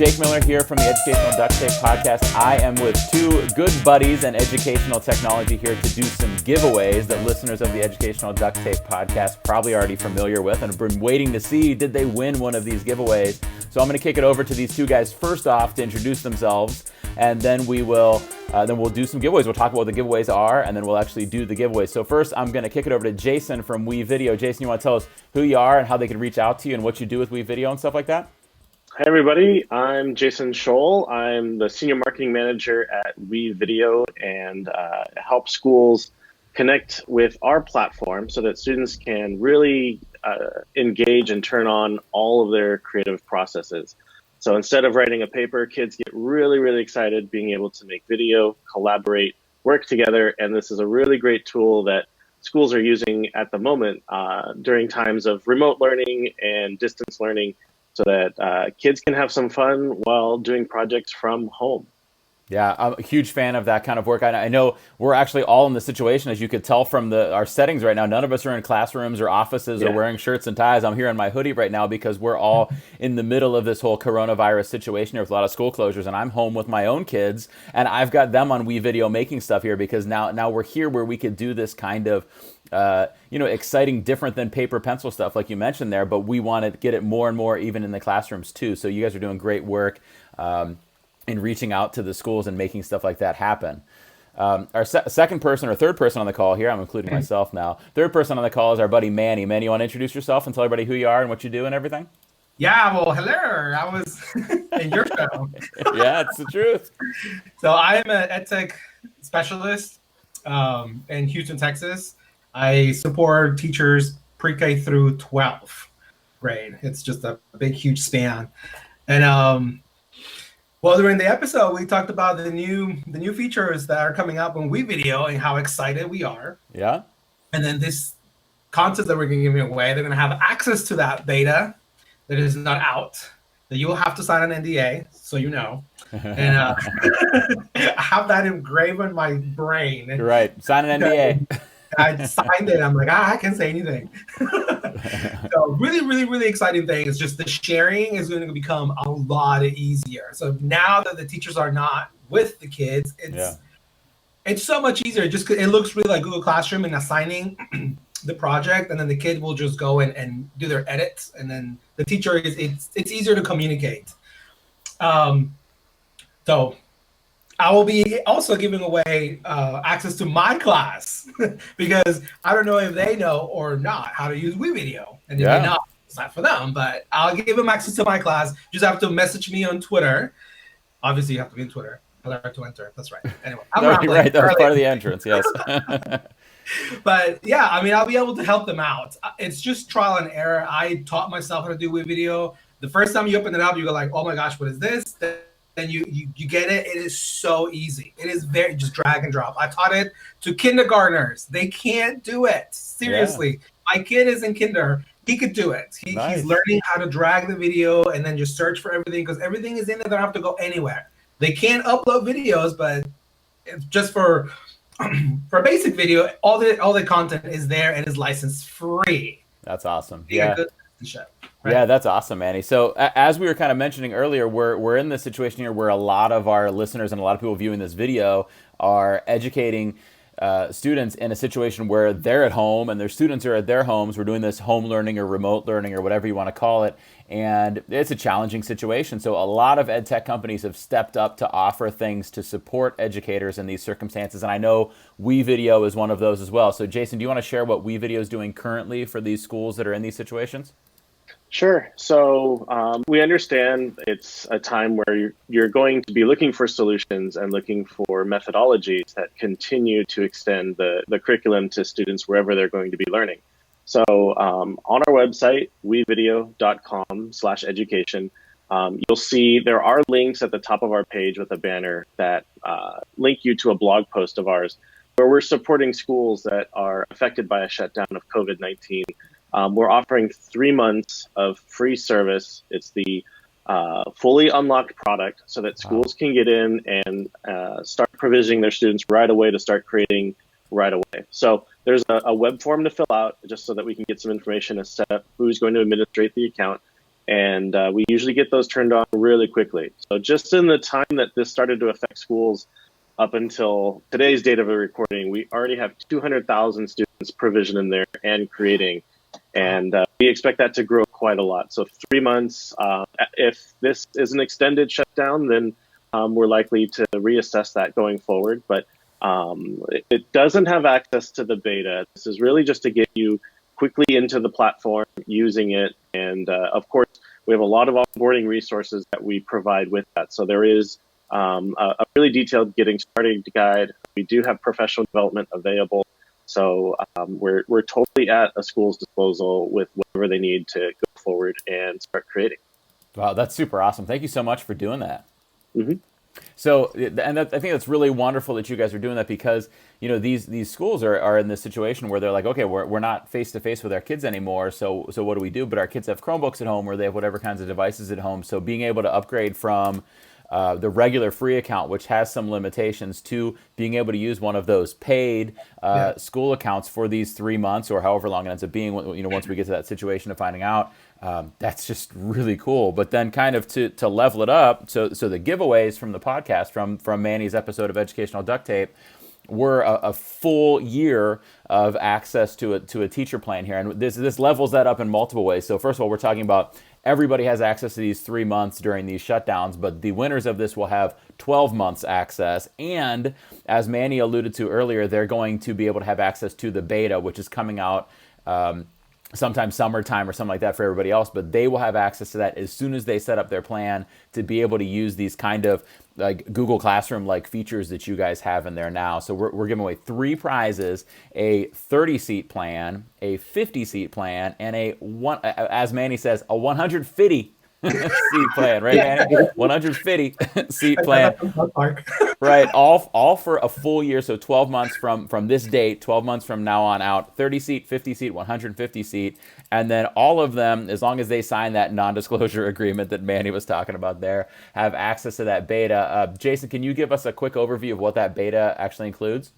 Jake Miller here from the Educational Duct Tape podcast. I am with two good buddies in educational technology here to do some giveaways that listeners of the Educational Duct Tape podcast probably already familiar with and have been waiting to see, did they win one of these giveaways? So I'm going to kick it over to these two guys first off to introduce themselves, and then we'll do some giveaways. We'll talk about what the giveaways are, and then we'll actually do the giveaways. So first, I'm going to kick it over to Jason from WeVideo. Jason, you want to tell us who you are and how they can reach out to you and what you do with WeVideo and stuff like that? Hi, everybody. I'm Jason Scholl. I'm the Senior Marketing Manager at WeVideo and help schools connect with our platform so that students can really engage and turn on all of their creative processes. So instead of writing a paper, kids get really, really excited being able to make video, collaborate, work together. And this is a really great tool that schools are using at the moment during times of remote learning and distance learning, so that kids can have some fun while doing projects from home. Yeah, I'm a huge fan of that kind of work. I know we're actually all in the situation, as you could tell from our settings right now. None of us are in classrooms or offices or wearing shirts and ties. I'm here in my hoodie right now because we're all in the middle of this whole coronavirus situation here with a lot of school closures, and I'm home with my own kids, and I've got them on WeVideo making stuff here because now we're here where we could do this kind of exciting, different than paper pencil stuff like you mentioned there, but we want to get it more and more even in the classrooms too. So you guys are doing great work in reaching out to the schools and making stuff like that happen. Our second person or third person on the call here, I'm including myself now. Third person on the call is our buddy Manny. Manny, you want to introduce yourself and tell everybody who you are and what you do and everything? Yeah, well, hello. I was in your show. Yeah, it's the truth. So I am an EdTech specialist in Houston, Texas. I support teachers pre-K through 12th grade. It's just a big, huge span. And well, during the episode, we talked about the new features that are coming up on WeVideo and how excited we are. Yeah. And then this content that we're going to give away, they're going to have access to that beta that is not out, that you will have to sign an NDA, so you know. And I have that engraved in my brain. You're right. Sign an NDA. I signed it. I'm like, I can't say anything. So really, really, really exciting thing is just the sharing is going to become a lot easier. So now that the teachers are not with the kids, it's so much easier. It looks really like Google Classroom and assigning the project, and then the kid will just go in and do their edits, and then the teacher it's easier to communicate. So I will be also giving away access to my class because I don't know if they know or not how to use WeVideo. And if they not, it's not for them, but I'll give them access to my class. You just have to message me on Twitter. Obviously, you have to be on Twitter. I'll have to enter. That's right. Anyway, right. That was part of the entrance, yes. But yeah, I mean, I'll be able to help them out. It's just trial and error. I taught myself how to do WeVideo. The first time you open it up, you go like, oh my gosh, what is this? Then you get it. It is so easy. It is very just drag and drop. I taught it to kindergartners. They can't do it. Seriously. Yeah. My kid is in kinder. He could do it. He's learning how to drag the video and then just search for everything because everything is in there. They don't have to go anywhere. They can't upload videos, but it's just for basic video, all the content is there and is license free. That's awesome. Good right? Yeah, that's awesome, Manny. So as we were kind of mentioning earlier, we're in this situation here where a lot of our listeners and a lot of people viewing this video are educating students in a situation where they're at home and their students are at their homes. We're doing this home learning or remote learning or whatever you want to call it. And it's a challenging situation. So a lot of ed tech companies have stepped up to offer things to support educators in these circumstances. And I know WeVideo is one of those as well. So Jason, do you want to share what WeVideo is doing currently for these schools that are in these situations? Sure. So we understand it's a time where you're going to be looking for solutions and looking for methodologies that continue to extend the curriculum to students wherever they're going to be learning. So on our website, wevideo.com/education, you'll see there are links at the top of our page with a banner that link you to a blog post of ours where we're supporting schools that are affected by a shutdown of COVID-19. We're offering 3 months of free service. It's the fully unlocked product so that schools can get in and start provisioning their students right away to start creating right away. So there's a web form to fill out just so that we can get some information to set up who's going to administrate the account. And we usually get those turned on really quickly. So just in the time that this started to affect schools up until today's date of a recording, we already have 200,000 students provisioned in there and creating. And we expect that to grow quite a lot. So 3 months, if this is an extended shutdown, then we're likely to reassess that going forward. But it doesn't have access to the beta. This is really just to get you quickly into the platform, using it. And of course, we have a lot of onboarding resources that we provide with that. So there is a really detailed getting started guide. We do have professional development available. So we're totally at a school's disposal with whatever they need to go forward and start creating. Wow, that's super awesome. Thank you so much for doing that. Mm-hmm. So, and I think that's really wonderful that you guys are doing that, because, you know, these schools are in this situation where they're like, okay, we're not face to face with our kids anymore. So what do we do? But our kids have Chromebooks at home, or they have whatever kinds of devices at home. So being able to upgrade from the regular free account, which has some limitations, to being able to use one of those paid school accounts for these 3 months, or however long it ends up being, you know, once we get to that situation of finding out, that's just really cool. But then kind of to level it up, so the giveaways from the podcast, from Manny's episode of Educational Duct Tape, were a full year of access to a teacher plan here. And this levels that up in multiple ways. So first of all, we're talking about everybody has access to these 3 months during these shutdowns, but the winners of this will have 12 months access. And as Manny alluded to earlier, they're going to be able to have access to the beta, which is coming out sometime summertime or something like that for everybody else, but they will have access to that as soon as they set up their plan to be able to use these kind of like Google Classroom like features that you guys have in there now. So we're giving away 3 prizes: a 30-seat plan, a 50-seat plan, and as Manny says, a 150 seat plan, right, Manny? 150 seat plan. Right, all for a full year, so 12 months from this date, 12 months from now on out, 30-seat, 50-seat, 150-seat, and then all of them, as long as they sign that non-disclosure agreement that Manny was talking about there, have access to that beta. Jason, can you give us a quick overview of what that beta actually includes?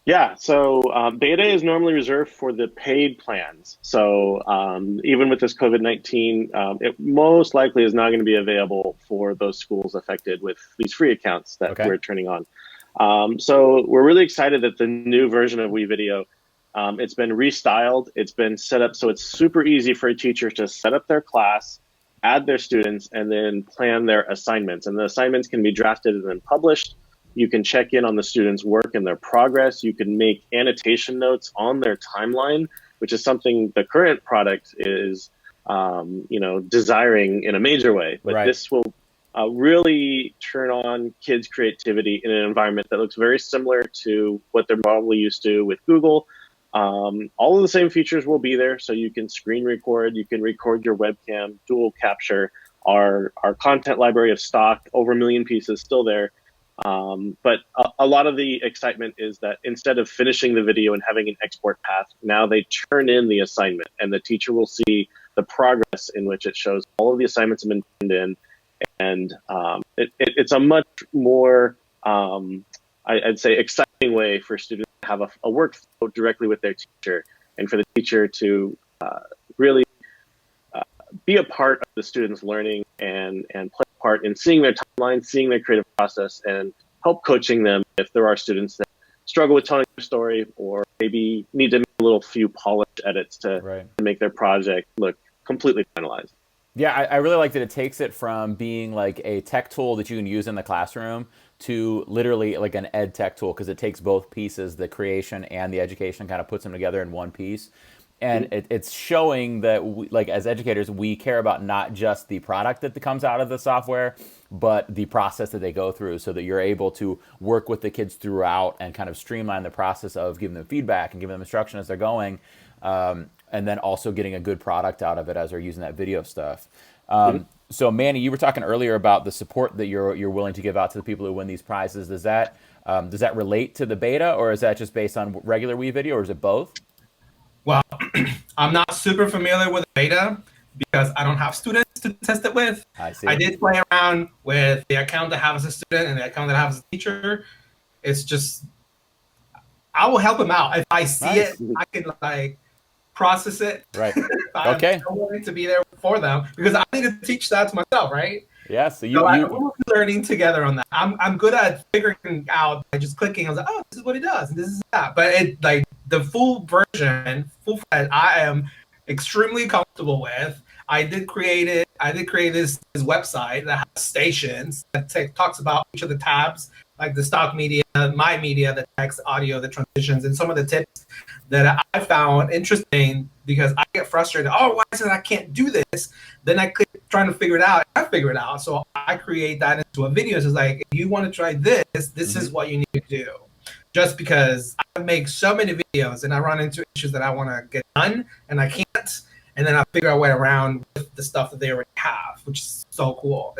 Yeah, so beta is normally reserved for the paid plans. So even with this COVID-19, it most likely is not going to be available for those schools affected with these free accounts that we're turning on. So we're really excited that the new version of WeVideo, it's been restyled. It's been set up so it's super easy for a teacher to set up their class, add their students, and then plan their assignments. And the assignments can be drafted and then published. You can check in on the students' work and their progress. You can make annotation notes on their timeline, which is something the current product is, desiring in a major way. But this will really turn on kids' creativity in an environment that looks very similar to what they're probably used to with Google. All of the same features will be there, so you can screen record, you can record your webcam, dual capture. Our content library of stock, over 1 million pieces, still there. But a lot of the excitement is that instead of finishing the video and having an export path, now they turn in the assignment, and the teacher will see the progress in which it shows all of the assignments have been turned in. And it's a much more, I'd say, exciting way for students to have a workflow directly with their teacher, and for the teacher to really be a part of the students' learning and play a part in seeing their timeline, seeing their creative process, and help coaching them if there are students that struggle with telling their story, or maybe need to make a little few polished edits to make their project look completely finalized. Yeah, I really like that it takes it from being like a tech tool that you can use in the classroom to literally like an ed tech tool, because it takes both pieces, the creation and the education, kind of puts them together in one piece. And it's showing that, like, as educators, we care about not just the product that comes out of the software, but the process that they go through, so that you're able to work with the kids throughout and kind of streamline the process of giving them feedback and giving them instruction as they're going, and then also getting a good product out of it as they're using that video stuff. So, Manny, you were talking earlier about the support that you're willing to give out to the people who win these prizes. Does that relate to the beta, or is that just based on regular WeVideo, or is it both? Well, I'm not super familiar with beta because I don't have students to test it with. I see. I did play around with the account that I have as a student and the account that I have as a teacher. It's just, I will help them out. If I see it, I can like process it. Right. I'm okay. willing to be there for them because I need to teach that to myself, right? Yeah, so we're learning together on that. I'm good at figuring out by just clicking. I was like, oh, this is what it does, and this is that. But it like the full version, I am extremely comfortable with. I did create it. I did create this website that has stations that talks about each of the tabs, like the stock media, my media, the text, audio, the transitions, and some of the tips that I found interesting because I get frustrated. Oh, why is it I can't do this? Then I click trying to figure it out. I figure it out. So I create that into a video. So it's like, if you want to try this, this is what you need to do. Just because I make so many videos and I run into issues that I want to get done and I can't. And then I figure out a way around with the stuff that they already have, which is so cool.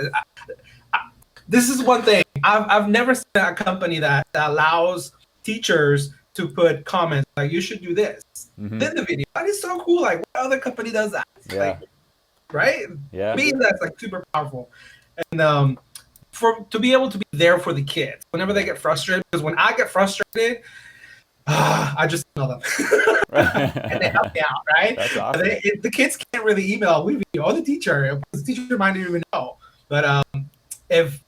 This is one thing. I've never seen a company that allows teachers to put comments like, you should do this in the video. That is so cool. Like, what other company does that? Yeah. Like, right? Yeah. To me, that's like super powerful. And to be able to be there for the kids whenever they get frustrated, because when I get frustrated, I just email them and they help me out, right? That's awesome. The kids can't really email WeVideo or the teacher might not even know. But if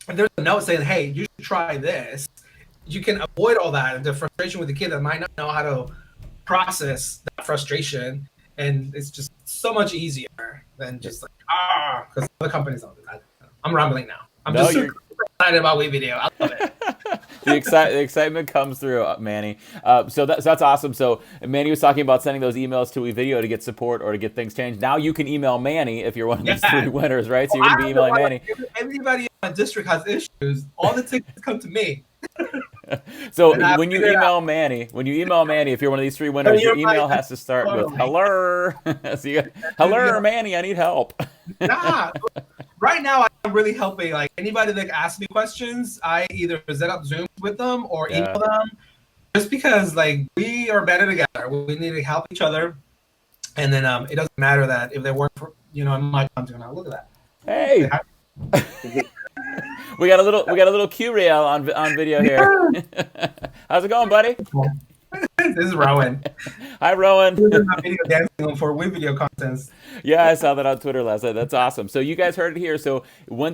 there's a note saying, hey, you should try this, you can avoid all that and the frustration with the kid that might not know how to process that frustration. And it's just so much easier than just like, because other companies don't do that. I'm rambling now. I'm just super excited about WeVideo. I love it. The excitement comes through, Manny. So that's awesome. So Manny was talking about sending those emails to WeVideo to get support or to get things changed. Now you can email Manny if you're one of these 3 winners, right? So you're going to be emailing Manny. Everybody in my district has issues. All the tickets come to me. So when you email Manny, if you're one of these 3 winners, your email has to start with hello. So you got, hello, Manny, I need help. Right now I'm really helping. Like anybody that asks me questions, I either set up Zooms with them or email them. Just because like we are better together. We need to help each other. And then it doesn't matter that if they work for in my company. Now look at that. Hey. We got a little Q-Rail on video here. How's it going, buddy? This is Rowan. Hi, Rowan. We're doing video dancing for WeVideo contents. Yeah, I saw that on Twitter last night. That's awesome. So you guys heard it here. So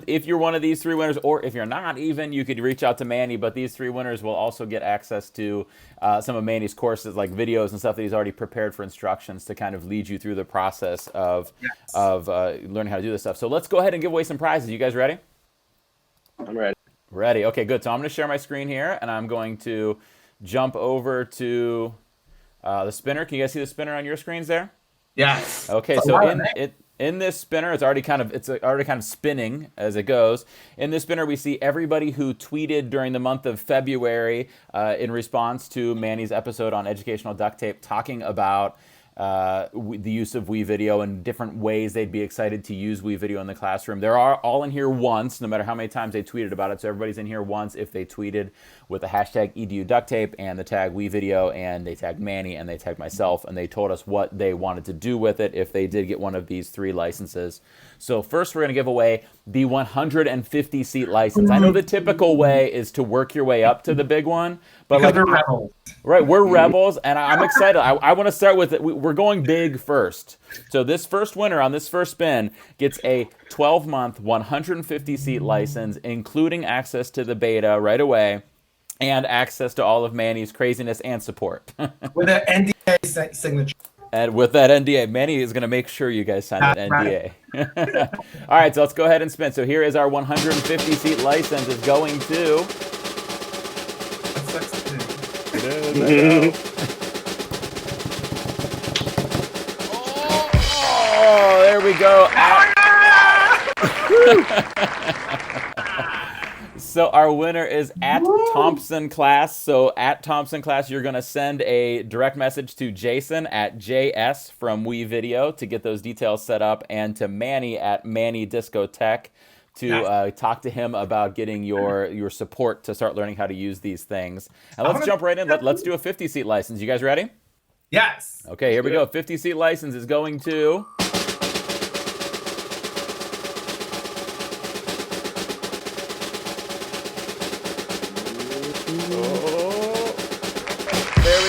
if you're one of these 3 winners, or if you're not even, you could reach out to Manny. But these 3 winners will also get access to some of Manny's courses, like videos and stuff that he's already prepared for instructions to kind of lead you through the process of learning how to do this stuff. So let's go ahead and give away some prizes. You guys ready? I'm ready. Ready. Okay, good. So I'm going to share my screen here, and I'm going to jump over to the spinner. Can you guys see the spinner on your screens there? Yes. Okay, so in this spinner, it's already kind of spinning as it goes. In this spinner, we see everybody who tweeted during the month of February in response to Manny's episode on educational duct tape, talking about the use of WeVideo and different ways they'd be excited to use WeVideo in the classroom. They're all in here once, no matter how many times they tweeted about it. So everybody's in here once if they tweeted with the hashtag EduDuctTape and the tag WeVideo, and they tagged Manny and they tagged myself, and they told us what they wanted to do with it if they did get one of these 3 licenses. So first we're going to give away the 150 seat license. I know the typical way is to work your way up to the big one, but because we're rebels. Right, we're rebels, and I'm excited. I want to start with it. We're going big first. So this first winner on this first spin gets a 12-month, 150-seat license, including access to the beta right away, and access to all of Manny's craziness and support. With an NDA signature. And with that NDA, Manny is going to make sure you guys sign that NDA. Right. All right, so let's go ahead and spin. So here is our 150-seat license. It's going to... Oh, there we go. So our winner is at Thompson Class. So at Thompson Class, you're going to send a direct message to Jason at JS from WeVideo to get those details set up, and to Manny at Manny Disco Tech to talk to him about getting your support to start learning how to use these things. And let's jump right in. Let's do a 50-seat license. You guys ready? Yes. Okay, here we go. 50-seat license is going to...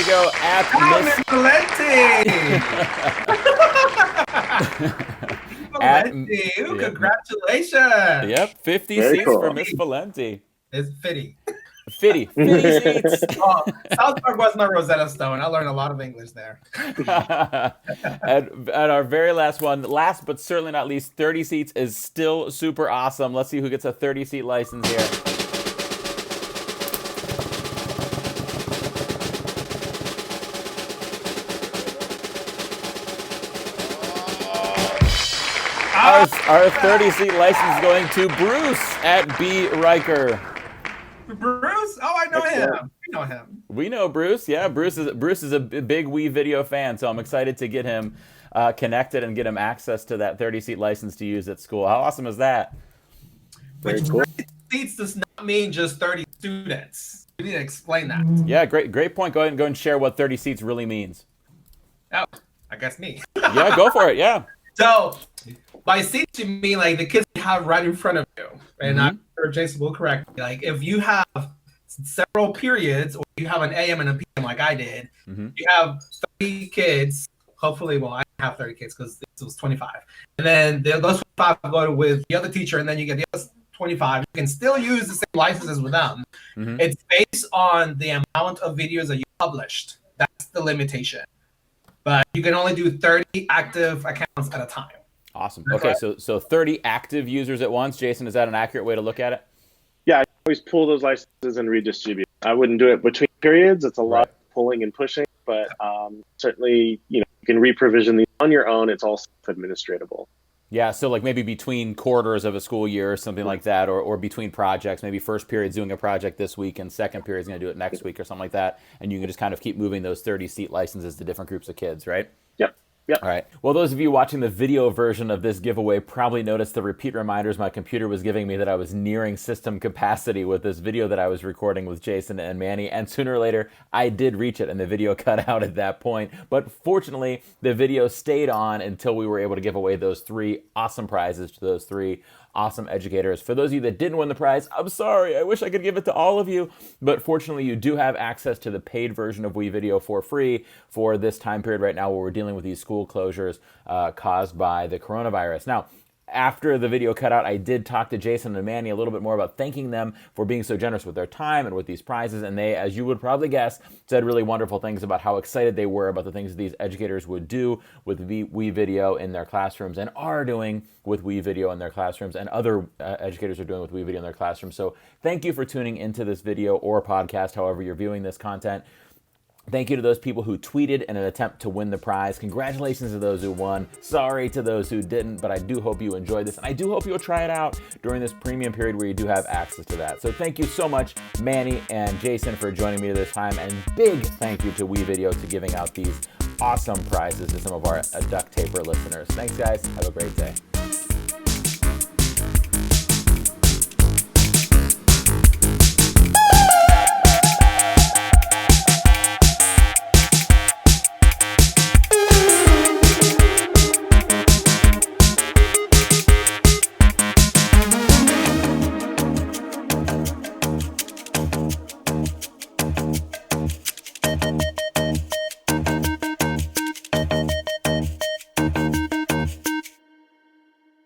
we go. At Miss Valenti. Congratulations. Yep, 50 Very seats cool. for Miss Valenti. It's fitty. 50 seats. Oh, South Park was my Rosetta Stone. I learned a lot of English there. At our very last one, last but certainly not least, 30 seats is still super awesome. Let's see who gets a 30-seat license here. Our 30-seat license is going to Bruce at B. Riker. Bruce? Oh, I know him. We know him. We know Bruce. Yeah, Bruce is a big WeVideo fan, so I'm excited to get him connected and get him access to that 30-seat license to use at school. How awesome is that? Which 30 seats does not mean just 30 students. You need to explain that. Yeah, great point. Go ahead and go and share what 30 seats really means. Oh, I guess me. Yeah, go for it. Yeah. So, by seats, you mean like the kids you have right in front of you. And I'm sure Jason will correct me. Like, if you have several periods, or you have an AM and a PM like I did, you have 30 kids. Hopefully, well, I have 30 kids because it was 25. And then those 25 go with the other teacher, and then you get the other 25. You can still use the same licenses with them. It's based on the amount of videos that you published. That's the limitation. But you can only do 30 active accounts at a time. Awesome. Okay, so 30 active users at once. Jason, is that an accurate way to look at it? Yeah, I always pull those licenses and redistribute. I wouldn't do it between periods. It's a lot of pulling and pushing, but certainly, you can re-provision these on your own. It's all self-administratable. Yeah, so like maybe between quarters of a school year or something like that, or between projects, maybe first period's doing a project this week and second period's going to do it next week or something like that, and you can just kind of keep moving those 30-seat licenses to different groups of kids, right? Yep. All right. Well, those of you watching the video version of this giveaway probably noticed the repeat reminders my computer was giving me that I was nearing system capacity with this video that I was recording with Jason and Manny. And sooner or later, I did reach it and the video cut out at that point. But fortunately, the video stayed on until we were able to give away those 3 awesome prizes to those 3 awesome educators. For those of you that didn't win the prize, I'm sorry. I wish I could give it to all of you. But fortunately, you do have access to the paid version of WeVideo for free for this time period right now where we're dealing with these school closures caused by the coronavirus. Now, after the video cut out, I did talk to Jason and Manny a little bit more about thanking them for being so generous with their time and with these prizes. And they, as you would probably guess, said really wonderful things about how excited they were about the things that these educators would do with WeVideo in their classrooms and are doing with WeVideo in their classrooms and other educators are doing with WeVideo in their classrooms. So thank you for tuning into this video or podcast, however you're viewing this content. Thank you to those people who tweeted in an attempt to win the prize. Congratulations to those who won. Sorry to those who didn't, but I do hope you enjoyed this. And I do hope you'll try it out during this premium period where you do have access to that. So thank you so much, Manny and Jason, for joining me this time. And big thank you to WeVideo to giving out these awesome prizes to some of our EduDuctTaper listeners. Thanks, guys. Have a great day.